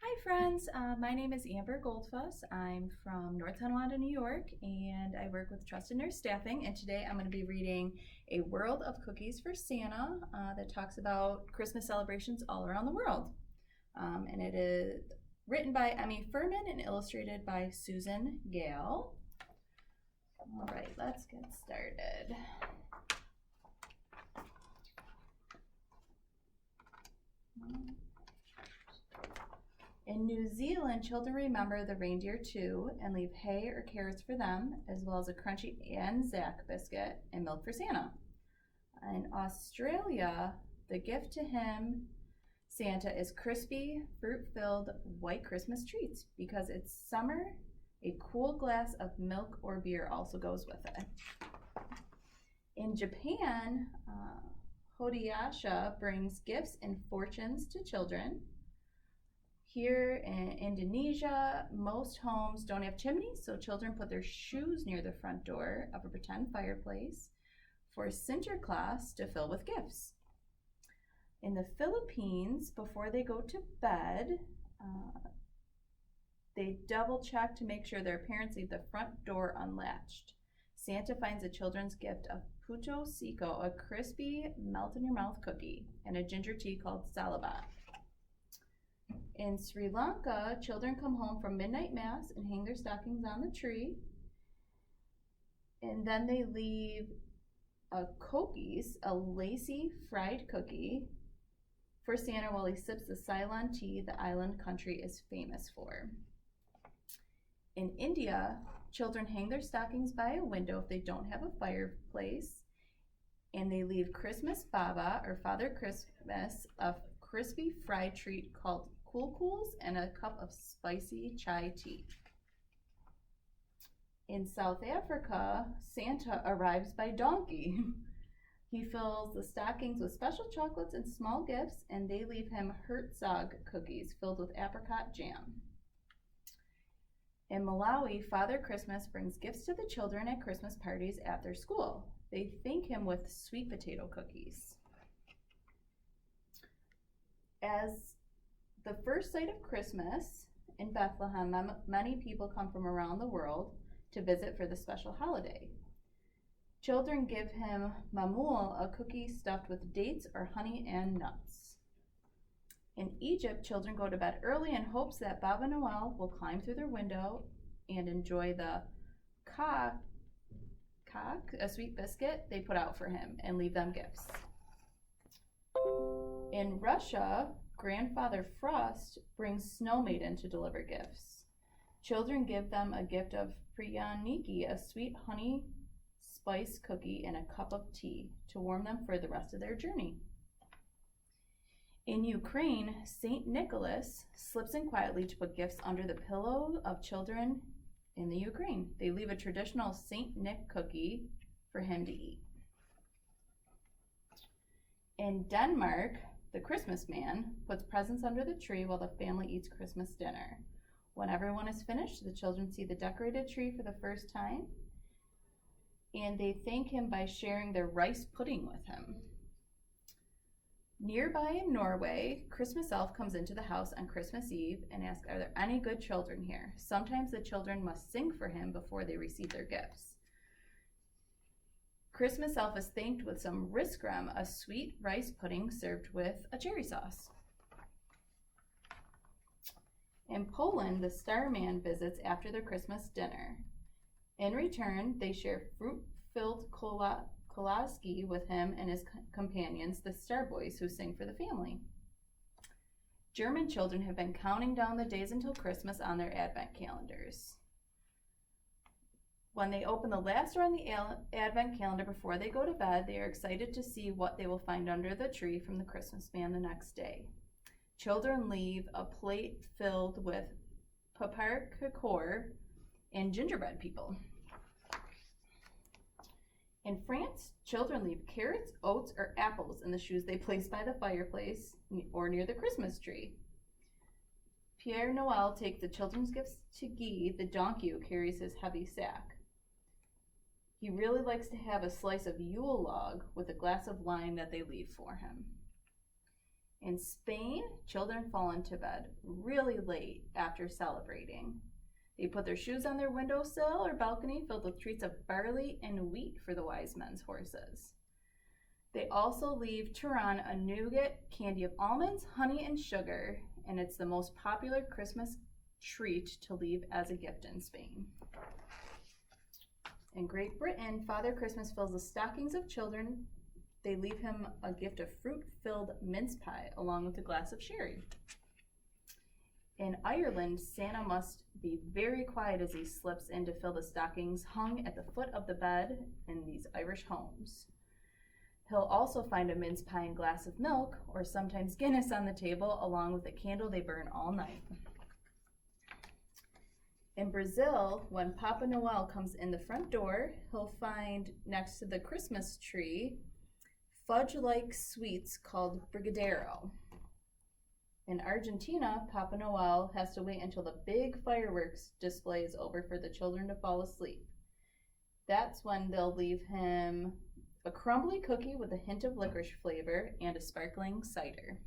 Hi friends, my name is Amber Goldfuss. I'm from North Tonawanda, New York, and I work with Trusted Nurse Staffing. And today I'm going to be reading A World of Cookies for Santa that talks about Christmas celebrations all around the world. And it is written by Emmy Furman and illustrated by Susan Gale. All right, let's get started. In New Zealand, children remember the reindeer too and leave hay or carrots for them, as well as a crunchy Anzac biscuit and milk for Santa. In Australia, the gift to him, Santa, is crispy, fruit-filled white Christmas treats. Because it's summer, a cool glass of milk or beer also goes with it. In Japan, Hodiasha brings gifts and fortunes to children. Here in Indonesia, most homes don't have chimneys, so children put their shoes near the front door of a pretend fireplace for Sinterklaas to fill with gifts. In the Philippines, before they go to bed, they double check to make sure their parents leave the front door unlatched. Santa finds a children's gift of puto siko, a crispy melt-in-your-mouth cookie, and a ginger tea called salabat. In Sri Lanka, children come home from midnight mass and hang their stockings on the tree. And then they leave a cookies, a lacy fried cookie, for Santa while he sips the Ceylon tea the island country is famous for. In India, children hang their stockings by a window if they don't have a fireplace, and they leave Christmas Baba, or Father Christmas, a crispy fried treat called Kulkuls and a cup of spicy chai tea. In South Africa, Santa arrives by donkey. He fills the stockings with special chocolates and small gifts, and they leave him Herzog cookies filled with apricot jam. In Malawi, Father Christmas brings gifts to the children at Christmas parties at their school. They thank him with sweet potato cookies. As the first sight of Christmas in Bethlehem, many people come from around the world to visit for the special holiday. Children give him mamul, a cookie stuffed with dates or honey and nuts. In Egypt, children go to bed early in hopes that Baba Noel will climb through their window and enjoy the kak, a sweet biscuit they put out for him, and leave them gifts. In Russia, Grandfather Frost brings Snow Maiden to deliver gifts. Children give them a gift of pryaniki, a sweet honey spice cookie, and a cup of tea to warm them for the rest of their journey. In Ukraine, St. Nicholas slips in quietly to put gifts under the pillow of children in the Ukraine. They leave a traditional St. Nick cookie for him to eat. In Denmark, the Christmas man puts presents under the tree while the family eats Christmas dinner. When everyone is finished, the children see the decorated tree for the first time, and they thank him by sharing their rice pudding with him. Nearby in Norway, Christmas elf comes into the house on Christmas Eve and asks, "Are there any good children here?" Sometimes the children must sing for him before they receive their gifts. Christmas elf is thanked with some riskrem, a sweet rice pudding served with a cherry sauce. In Poland, the Starman visits after their Christmas dinner. In return, they share fruit-filled kolaski with him and his companions, the Star Boys, who sing for the family. German children have been counting down the days until Christmas on their Advent calendars. When they open the last door on the Advent calendar before they go to bed, they are excited to see what they will find under the tree from the Christmas man the next day. Children leave a plate filled with paparkakor and gingerbread people. In France, children leave carrots, oats, or apples in the shoes they place by the fireplace or near the Christmas tree. Père Noël takes the children's gifts to Guy, the donkey who carries his heavy sack. He really likes to have a slice of Yule log with a glass of wine that they leave for him. In Spain, children fall into bed really late after celebrating. They put their shoes on their windowsill or balcony filled with treats of barley and wheat for the wise men's horses. They also leave Turan a nougat candy of almonds, honey, and sugar, and it's the most popular Christmas treat to leave as a gift in Spain. In Great Britain, Father Christmas fills the stockings of children. They leave him a gift of fruit-filled mince pie along with a glass of sherry. In Ireland, Santa must be very quiet as he slips in to fill the stockings hung at the foot of the bed in these Irish homes. He'll also find a mince pie and glass of milk, or sometimes Guinness on the table, along with a candle they burn all night. In Brazil, when Papa Noel comes in the front door, he'll find next to the Christmas tree fudge-like sweets called brigadeiro. In Argentina, Papa Noel has to wait until the big fireworks display is over for the children to fall asleep. That's when they'll leave him a crumbly cookie with a hint of licorice flavor and a sparkling cider.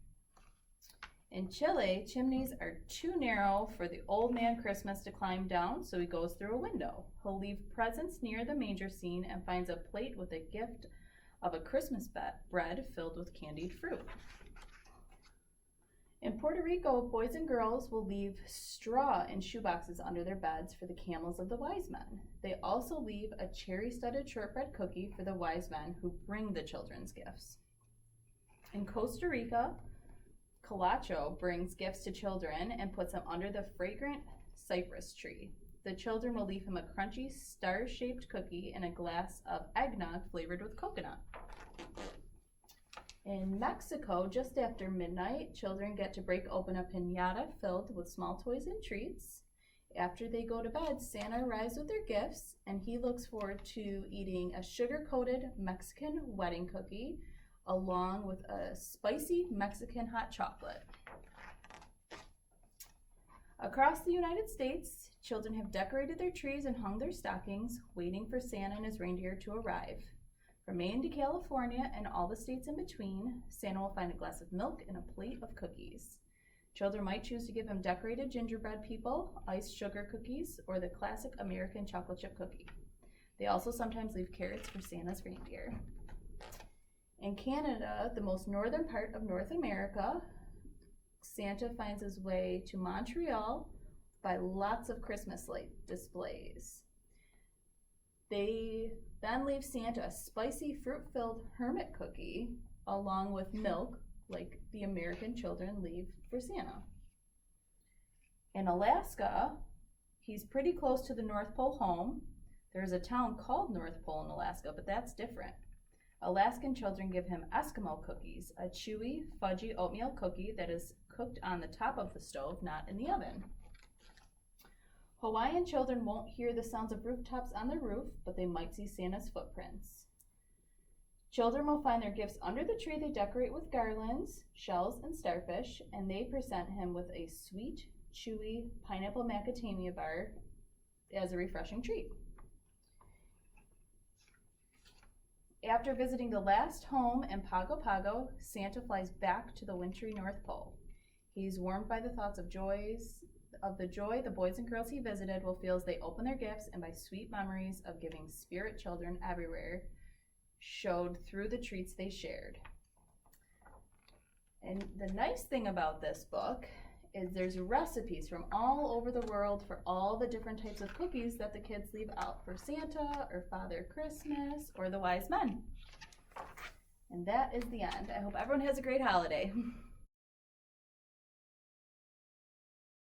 In Chile, chimneys are too narrow for the old man Christmas to climb down, so he goes through a window. He'll leave presents near the manger scene and finds a plate with a gift of a Christmas bread filled with candied fruit. In Puerto Rico, boys and girls will leave straw in shoeboxes under their beds for the camels of the wise men. They also leave a cherry-studded shortbread cookie for the wise men who bring the children's gifts. In Costa Rica, Calacho brings gifts to children and puts them under the fragrant cypress tree. The children will leave him a crunchy, star-shaped cookie and a glass of eggnog flavored with coconut. In Mexico, just after midnight, children get to break open a piñata filled with small toys and treats. After they go to bed, Santa arrives with their gifts, and he looks forward to eating a sugar-coated Mexican wedding cookie along with a spicy Mexican hot chocolate. Across the United States, children have decorated their trees and hung their stockings, waiting for Santa and his reindeer to arrive. From Maine to California and all the states in between, Santa will find a glass of milk and a plate of cookies. Children might choose to give him decorated gingerbread people, iced sugar cookies, or the classic American chocolate chip cookie. They also sometimes leave carrots for Santa's reindeer. In Canada, the most northern part of North America, Santa finds his way to Montreal by lots of Christmas light displays. They then leave Santa a spicy fruit-filled hermit cookie along with milk, like the American children leave for Santa. In Alaska, he's pretty close to the North Pole home. There's a town called North Pole in Alaska, but that's different. Alaskan children give him Eskimo Cookies, a chewy, fudgy oatmeal cookie that is cooked on the top of the stove, not in the oven. Hawaiian children won't hear the sounds of rooftops on the roof, but they might see Santa's footprints. Children will find their gifts under the tree they decorate with garlands, shells, and starfish, and they present him with a sweet, chewy pineapple macadamia bar as a refreshing treat. After visiting the last home in Pago Pago, Santa flies back to the wintry North Pole. He's warmed by the thoughts of the joy the boys and girls he visited will feel as they open their gifts, and by sweet memories of giving spirit children everywhere showed through the treats they shared. And the nice thing about this book is there's recipes from all over the world for all the different types of cookies that the kids leave out for Santa or Father Christmas or the wise men. And that is the end. I hope everyone has a great holiday.